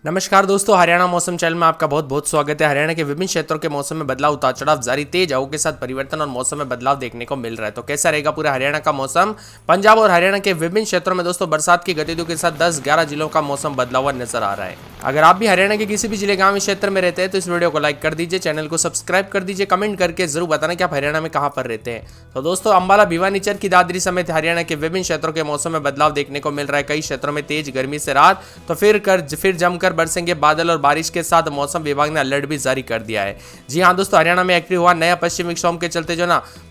नमस्कार दोस्तों, हरियाणा मौसम चैनल में आपका बहुत बहुत स्वागत है। हरियाणा के विभिन्न क्षेत्रों के मौसम में बदलाव, उतार चढ़ाव जारी, तेज हवाओं के साथ परिवर्तन और मौसम में बदलाव देखने को मिल रहा है। तो कैसा रहेगा पूरा हरियाणा का मौसम? पंजाब और हरियाणा के विभिन्न क्षेत्रों में दोस्तों बरसात की गतिविधियों के साथ 10-11 जिलों का मौसम बदला हुआ नजर आ रहा है। अगर आप भी हरियाणा के किसी भी जिले, गाँव, क्षेत्र में रहते हैं तो इस वीडियो को लाइक कर दीजिए, चैनल को सब्सक्राइब कर दीजिए, कमेंट करके जरूर बताना कि आप हरियाणा में कहाँ पर रहते हैं। तो दोस्तों अंबाला, भिवानी, चरखी दादरी समेत हरियाणा के विभिन्न क्षेत्रों के मौसम में बदलाव देखने को मिल रहा है। कई क्षेत्रों में तेज गर्मी से राहत, तो फिर जमकर बरसेंगे बादल और बारिश के साथ मौसम विभाग ने अलर्ट भी जारी कर दिया है। जी हां दोस्तों, हरियाणा में एक्टिव हुआ नया पश्चिमी विक्षोभ के चलते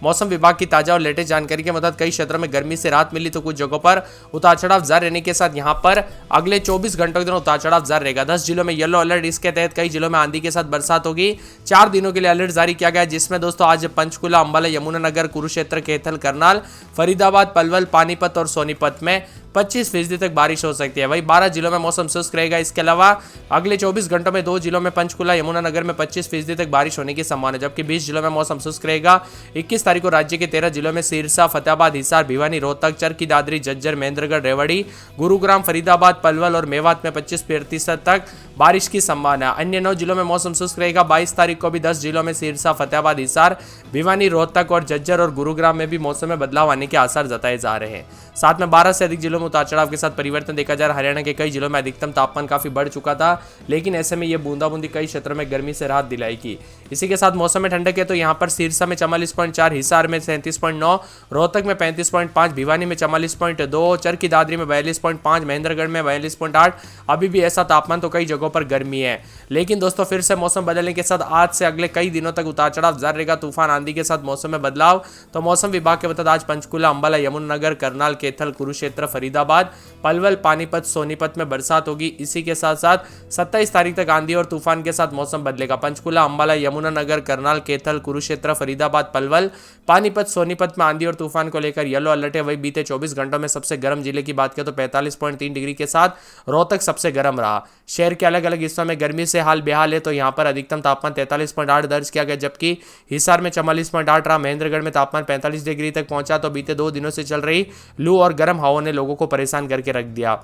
मौसम विभाग की ताजा और लेटेस्ट जानकारी के मुताबिक कई क्षेत्रों में गर्मी से राहत मिली, तो कुछ जगहों पर उतार चढ़ाव जारी रहने के साथ यहां पर अगले 24 घंटों के दौरान उतार चढ़ाव जारी रहेगा। 10 जिलों में येलो अलर्ट, इसके तहत कई जिलों में आंधी के साथ बरसात होगी। 4 दिनों के लिए अलर्ट जारी किया गया है, जिसमें दोस्तों आज पंचकुला, अंबाला, यमुनानगर, कुरुक्षेत्र, कैथल, करनाल, फरीदाबाद, पलवल, पानीपत और सोनीपत में 25% तक बारिश हो सकती है। वही 12 जिलों में मौसम शुष्क रहेगा। इसके अलावा अगले 24 घंटों में 2 जिलों में पंचकुला, यमुनानगर में 25% तक बारिश होने की संभावना है, जबकि 20 जिलों में मौसम शुष्क रहेगा। 21 तारीख को राज्य के 13 जिलों में सिरसा, फतेहाबाद, हिसार, भिवानी, रोहतक, चरखी दादरी, झज्जर, महेंद्रगढ़, रेवाड़ी, गुरुग्राम, फरीदाबाद, पलवल और मेवात में 25% तक बारिश की संभावना है। अन्य 9 जिलों में मौसम शुष्क रहेगा। 22 तारीख को भी 10 जिलों में सिरसा, फतेहाबाद, हिसार, भिवानी, रोहतक और झज्जर और गुरुग्राम में भी मौसम में बदलाव आने के आसार जताए जा रहे हैं। साथ में 12 से अधिक जिलों में उतार चढ़ाव के साथ परिवर्तन देखा जा रहा है। हरियाणा के कई जिलों में अधिकतम तापमान काफी बढ़ चुका था, लेकिन ऐसे में ये बूंदाबूंदी कई क्षेत्रों में गर्मी से राहत दिलाएगी। इसी के साथ मौसम में ठंडक है तो यहाँ पर सिरसा में 44.4, हिसार में 37.9, रोहतक में 35.5, भिवानी में 44.2, चरखी दादरी में 42.5, महेंद्रगढ़ में 42.8। अभी भी ऐसा तापमान तो कई जगहों पर गर्मी है, लेकिन दोस्तों फिर से मौसम बदलने के साथ आज से अगले कई दिनों तक उतार चढ़ाव जारी रहेगा। तूफान, आंधी के साथ मौसम में बदलाव, तो मौसम विभाग के मुताबिक आज पंचकुला, अंबाला, यमुनानगर, करनाल, कैथल, कुरुक्षेत्र, फरीदाबाद, पलवल, पानीपत, सोनीपत में बरसात होगी। इसी के साथ साथ 27 तारीख तक आंधी और तूफान के साथ मौसम बदलेगा। पंचकुला, अंबाला, यमुनानगर, करनाल, कैथल, कुरुक्षेत्र, फरीदाबाद, पलवल, पानीपत, सोनीपत में आंधी और तूफान को लेकर येलो अलर्ट है। वही बीते 24 घंटों में सबसे गर्म जिले की बात करें तो 45.3 डिग्री के साथ रोहतक सबसे गर्म रहा। शहर के अलग अलग हिस्सों में गर्मी से हाल बेहाल है, तो यहाँ पर अधिकतम तापमान 43.8 दर्ज किया गया, जबकि हिसार में 44.8 रहा। महेंद्रगढ़ में तापमान 45 डिग्री तक पहुंचा। तो बीते 2 दिनों से चल रही लू और गर्म हवाओं ने लोगों को परेशान करके रख दिया।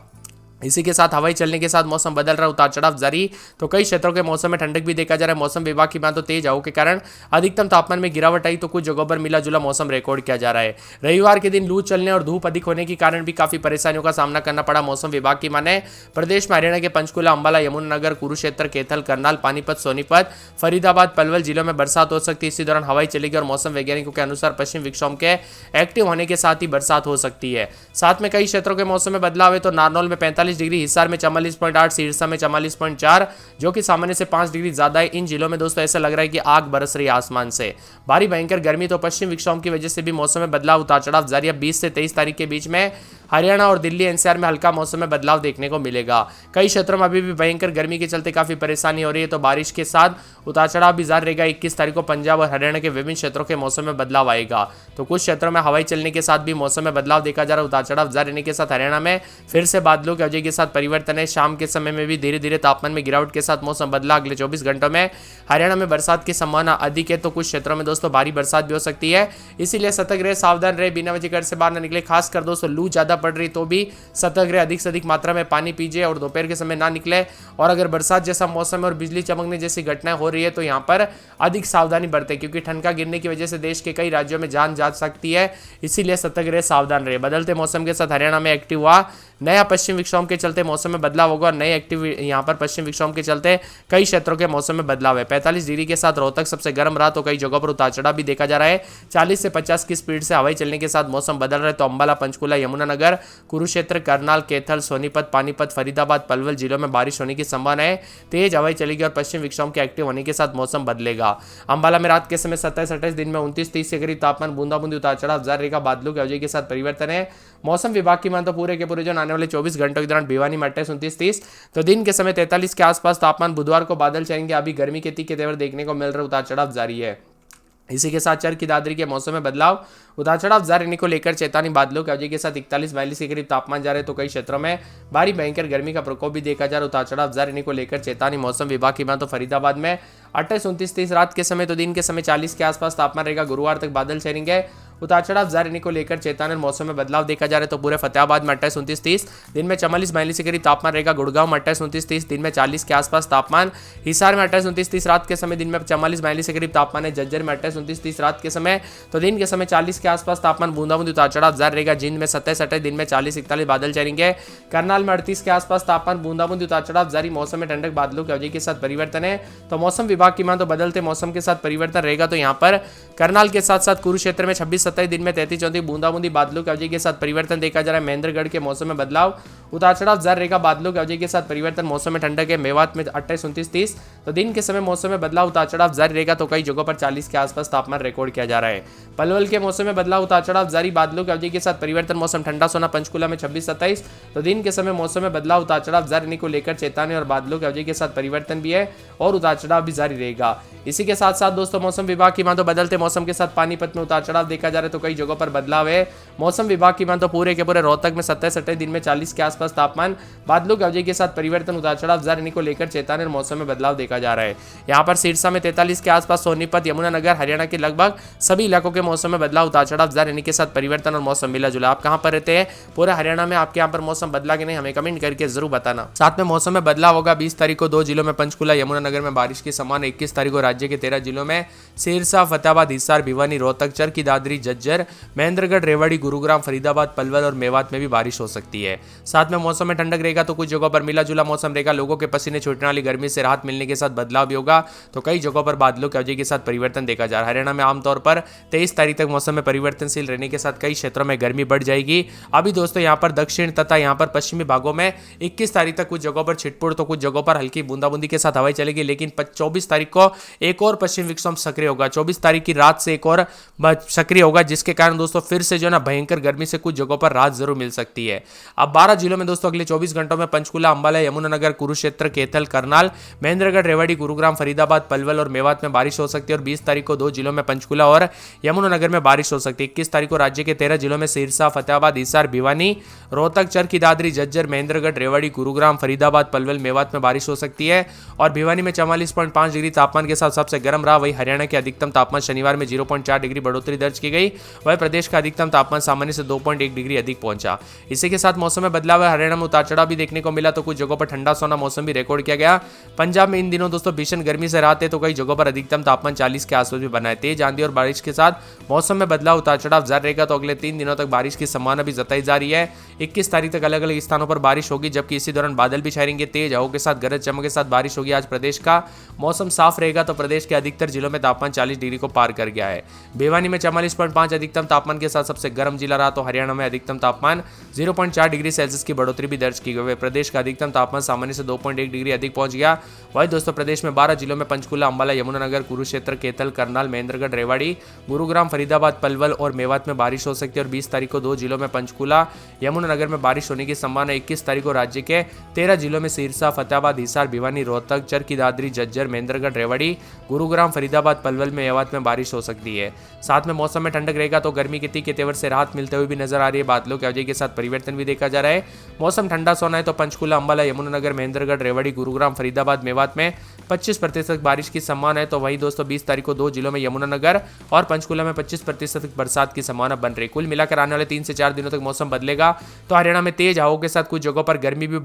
इसी के साथ हवाई चलने के साथ मौसम बदल रहा है, उतार चढ़ाव जारी, तो कई क्षेत्रों के मौसम में ठंडक भी देखा जा रहा है। मौसम विभाग की बात तो तेज हवाओं के कारण अधिकतम तापमान में गिरावट आई, तो कुछ जगहों पर मिला जुला मौसम रिकॉर्ड किया जा रहा है। रविवार के दिन लू चलने और धूप अधिक होने के कारण भी काफी परेशानियों का सामना करना पड़ा। मौसम विभाग की माने प्रदेश में हरियाणा के पंचकुला, अंबाला, यमुनानगर, कुरुक्षेत्र, कैथल, करनाल, पानीपत, सोनीपत, फरीदाबाद, पलवल जिलों में बरसात हो सकती है। इसी दौरान हवाई चलेगी और मौसम वैज्ञानिकों के अनुसार पश्चिम विक्षोभ के एक्टिव होने के साथ ही बरसात हो सकती है। साथ में कई क्षेत्रों के मौसम में बदलाव है, तो नारनौल में 45 डिग्री, हिसार में 44.8, सिरसा में 44.4, जो कि सामान्य से 5 डिग्री ज्यादा है। इन जिलों में दोस्तों ऐसा लग रहा है कि आग बरस रही है आसमान से। भारी भयंकर गर्मी, तो पश्चिम विक्षोभ की वजह से भी मौसम में बदलाव, उतार चढ़ाव जारी है। 20 से 23 तारीख के बीच में हरियाणा और दिल्ली एनसीआर में हल्का मौसम में बदलाव देखने को मिलेगा। कई क्षेत्रों में अभी भी भयंकर गर्मी के चलते काफी परेशानी हो रही है, तो बारिश के साथ उतार चढ़ाव भी जारी रहेगा। 21 तारीख को पंजाब और हरियाणा के विभिन्न क्षेत्रों के मौसम में बदलाव आएगा, तो कुछ क्षेत्रों में हवाई चलने के साथ भी मौसम में बदलाव देखा जा रहा है। उतार चढ़ाव जारी रहने के साथ हरियाणा में फिर से बादलों की वजह के साथ परिवर्तन है। शाम के समय में भी धीरे धीरे तापमान में गिरावट के साथ मौसम बदला। अगले 24 घंटों में हरियाणा में बरसात की संभावना अधिक है, तो कुछ क्षेत्रों में दोस्तों भारी बरसात भी हो सकती है। इसीलिए सतर्क रहे, सावधान रहे, बिना वजह घर से बाहर न निकले। खासकर दोस्तों लू ज्यादा पड़ रही तो भी सतर्क रहे, अधिक से अधिक मात्रा में पानी पीजिए और दोपहर के समय ना निकले। और अगर बरसात जैसा मौसम और बिजली चमकने जैसी घटनाएं हो रही है तो यहाँ पर अधिक सावधानी बरतें, क्योंकि ठनका गिरने की वजह से देश के कई राज्यों में जान जा सकती है। इसीलिए सतर्क रहे, सावधान रहे। बदलते मौसम के साथ हरियाणा में एक्टिव हुआ नया पश्चिम विक्षोभ के चलते मौसम में बदलाव होगा। नए एक्टिव यहाँ पर पश्चिम विक्षोभ के चलते कई क्षेत्रों के मौसम में बदलाव है। 45 डिग्री के साथ रोहतक सबसे गर्म रहा, तो कई जगहों पर उतार चढ़ाव भी देखा जा रहा है। 40 से 50 की स्पीड से हवाई चलने के साथ मौसम बदल रहा है, तो अंबाला, पंचकुला, यमुनानगर, कुरुक्षेत्र, करनाल, कैथल, सोनीपत, पानीपत, फरीदाबाद, पलवल जिलों में बारिश होने की संभावना है। तेज हवाई चलेगी और पश्चिम विक्षोभ के एक्टिव होने के साथ मौसम बदलेगा। अंबाला में रात के समय 27-28, दिन में 29-30 के करीब तापमान, बूंदाबूंदी, उतार चढ़ाव जारी रहेगा। बादलों की वजह के साथ परिवर्तन है। मौसम विभाग की मान तो पूरे के पूरे जो आने वाले 24 घंटों के दौरान भिवानी में 28-29-30, तो दिन के समय 43 के आसपास तापमान। बुधवार को बादल छाएंगे। अभी गर्मी के तीखे तेवर देखने को मिल रहे, उतार चढ़ाव जारी है। इसी के साथ चरखी दादरी के मौसम में बदलाव, उतार चढ़ाव जारी रहने को लेकर चेतावनी। बादलों की वजह के साथ 41-42 के करीब तापमान जा रहे, तो कई क्षेत्रों में भारी भयंकर गर्मी का प्रकोप भी देखा जा रहा है। उतार चढ़ाव जारी रहने को लेकर चेतावनी। मौसम विभाग की बात तो फरीदाबाद में 28-29-30 रात के समय, तो दिन के समय 40 के आसपास तापमान रहेगा। गुरुवार तक बादल छाएंगे उतार चढ़ाव जारी रहने को लेकर चेतावनी। मौसम में बदलाव देखा जा रहा है तो पूरे फतेहाबाद में 28-29-30, दिन में 44-42 के करीब तापमान रहेगा। गुड़गांव में 28-29-30, दिन में 40 के आसपास तापमान। हिसार में 28-29-30 रात के समय, दिन में 44-42 के करीब तापमान है। जज्जर में 28-29-30 रात के समय तो दिन के समय 40 के आसपास तापमान। बूंदाबूंदी उतार चढ़ाव जारी रहेगा। जींद में 27-28, दिन में 40-41 बादल चलेंगे। करनाल में 38 के आसपास तापमान। बूंदाबूंदी उतार चढ़ाव जारी। मौसम में ठंडक, बादलों की अवधि के साथ परिवर्तन है तो मौसम विभाग की मान तो बदलते मौसम के साथ परिवर्तन रहेगा। तो यहाँ पर करनाल के साथ साथ कुरुक्षेत्र में 26-27, दिन में 33-34 बूंदाबूंदी बादलों की अवधि के साथ परिवर्तन देखा जा रहा है। महेंद्रगढ़ के मौसम में बदलाव, उतार चढ़ाव जारी रहेगा। बादलों की अवधि के साथ परिवर्तन। मौसम में ठंडक है। मेवात में 28-29-30 तो दिन के समय मौसम में बदलाव, उतार चढ़ाव जारी रहेगा तो कई जगहों पर 40 के आसपास तापमान रिकॉर्ड किया जा रहा है। पलवल के मौसम में बदलाव, उतार चढ़ाव जारी। बादलों की अवधि के साथ परिवर्तन। मौसम ठंडा सोना। पंचकुला में 26-27 तो दिन के समय मौसम में बदलाव, उतार चढ़ाव जारी रहने को लेकर चेतावनी और बादलों की अवधि के साथ परिवर्तन भी है और उतार चढ़ाव भी जारी रहेगा। इसी के साथ साथ दोस्तों मौसम विभाग की मान तो बदलते मौसम के साथ पानीपत में उतार चढ़ाव देखा जा रहा है तो कई जगहों पर बदलाव है। मौसम विभाग की मान तो पूरे के पूरे रोहतक में 27-28, दिन में 40 के आसपास तापमान। बादलों की अवधि के साथ परिवर्तन, उतार चढ़ाव जारी रहने को लेकर चेतावनी और मौसम में बदलाव देखा जा रहा है। यहाँ पर सिरसा में 43 के आसपास, सोनीपत, यमुनानगर, हरियाणा के लगभग सभी इलाकों के मौसम में बदलाव, उतार चढ़ाव जारी रहने के साथ परिवर्तन और मौसम मिला जुला। आप कहां पर रहते हैं? पूरे हरियाणा में आपके यहाँ पर मौसम बदला कि नहीं, हमें कमेंट करके जरूर बताना। साथ में मौसम में बदलाव होगा। 20 तारीख को 2 जिलों में पंचकुला, यमुनानगर में बारिश की संभावना। 21 तारीख को राज्य के 13 जिलों में सिरसा, फतेहाबाद, हिसार, भिवानी, रोहतक, चरखी दादरी, झज्जर, महेंद्रगढ़, रेवाड़ी, गुरुग्राम, फरीदाबाद, पलवल और मेवात में भी बारिश हो सकती है। साथ में मौसम में ठंडक रहेगा तो कुछ जगहों पर मिला जुला मौसम रहेगा। लोगों के पसीने छूटने वाली गर्मी से राहत मिलने के साथ बदलाव भी होगा तो कई जगहों पर बादलों की अवधि के साथ परिवर्तन देखा जा रहा है। हरियाणा में आमतौर पर 23 तारीख तक मौसम में परिवर्तनशील रहने के साथ कई क्षेत्रों में गर्मी बढ़ जाएगी। अभी दोस्तों यहाँ पर दक्षिण तथा यहाँ पर पश्चिमी भागों में 21 तारीख तक कुछ जगहों पर छिटपुट तो कुछ जगहों पर हल्की बूंदाबूंदी के साथ हवाएं चलेगी। लेकिन 24 तारीख को एक और पश्चिम विक्षोभ सक्रिय होगा। 24 तारीख की रात से एक और सक्रिय होगा जिसके कारण दोस्तों फिर से जो है ना भयंकर गर्मी से कुछ जगहों पर राहत जरूर मिल सकती है। अब 12 जिलों में दोस्तों अगले 24 घंटों में पंचकुला, अंबाला, यमुनानगर, कुरुक्षेत्र, कैथल, करनाल, महेंद्रगढ़, रेवाड़ी, गुरुग्राम, फरीदाबाद, पलवल और मेवात में बारिश हो सकती है। और 20 तारीख को 2 जिलों में पंचकुला और यमुनानगर में बारिश हो सकती है। 21 तारीख को राज्य के 13 जिलों में सिरसा, फतेहाबाद, हिसार, भिवानी, रोहतक, चरखी दादरी, झज्जर, महेंद्रगढ़, रेवाड़ी, गुरुग्राम, फरीदाबाद, पलवल, मेवात में बारिश हो सकती है। और भिवानी में 44.5 डिग्री तापमान के साथ सबसे गर्म रहा। वही हरियाणा के अधिकतम तापमान शनिवार में 0.4 डिग्री बढ़ोतरी दर्ज की गई। वही प्रदेश का अधिकतम तापमान सामान्य से 2.1 डिग्री अधिक पहुंचा। इसी के साथ मौसम में बदलाव है। हरियाणा में उतार चढ़ाव भी देखने को मिला तो कुछ जगहों पर ठंडा सोना मौसम भी रिकॉर्ड किया गया। पंजाब में इन दिनों दोस्तों भीषण गर्मी से राहत है तो कई जगहों पर अधिकतम तापमान 40 के आसपास भी बना है। तेज आंधी और बारिश के साथ मौसम में बदलाव, उतार चढ़ाव जारी रहेगा तो अगले 3 दिनों तक बारिश की संभावना भी जताई जा रही है। 21 तारीख तक अलग अलग स्थानों पर बारिश होगी जबकि इसी दौरान बादल भी छाएंगे। तेज हवाओं के साथ गरज चमक के साथ बारिश होगी। आज प्रदेश का मौसम साफ रहेगा तो प्रदेश के अधिकतर जिलों में तापमान 40 डिग्री को पार कर गया है। भिवानी में 44.5 अधिकतम तापमान के साथ सबसे गर्म जिला रहा तो हरियाणा में अधिकतम तापमान 0.4 डिग्री सेल्सियस की बढ़ोतरी भी दर्ज की गई। प्रदेश का अधिकतम तापमान सामान्य से 2.1 डिग्री अधिक पहुंच गया। वही दोस्तों प्रदेश में 12 जिलों में पंचकुला, अंबाला, यमुनानगर, कुरुक्षेत्र, कैथल, करनाल, महेंद्रगढ़, रेवाड़ी, गुरुग्राम, फरीदाबाद, पलवल और मेवात में बारिश हो सकती है। और 20 तारीख को 2 जिलों में पंचकुला, यमुनानगर में बारिश होने की संभावना। 21 तारीख को राज्य के 13 जिलों में सिरसा, फतेहाबाद, हिसार, भिवानी, रोहतक, चरखी दादरी, झज्जर, महेंद्रगढ़, रेवाड़ी, गुरुग्राम, फरीदाबाद, पलवल में मेवात में बारिश हो सकती है। साथ में मौसम में ठंडक रहेगा तो गर्मी के तेवर से राहत मिलते हुए भी नजर आ रही है। बादलों की अवधि के साथ परिवर्तन भी देखा जा रहा है। मौसम ठंडा सोना है तो पंचकुला, अंबाला, यमुनानगर, महेंद्रगढ़, रेवाड़ी, गुरुग्राम, फरीदाबाद, मेवात में 25% बारिश की संभावना है। तो वही दोस्तों 20 तारीख को 2 जिलों में यमुनानगर और पंचकुला में 25% बरसात की संभावना बन रही। कुल मिलाकर आने वाले 3 से 4 दिनों तक मौसम बदलेगा तो हरियाणा में तेज हवाओं के साथ कुछ जगहों पर गर्मी भी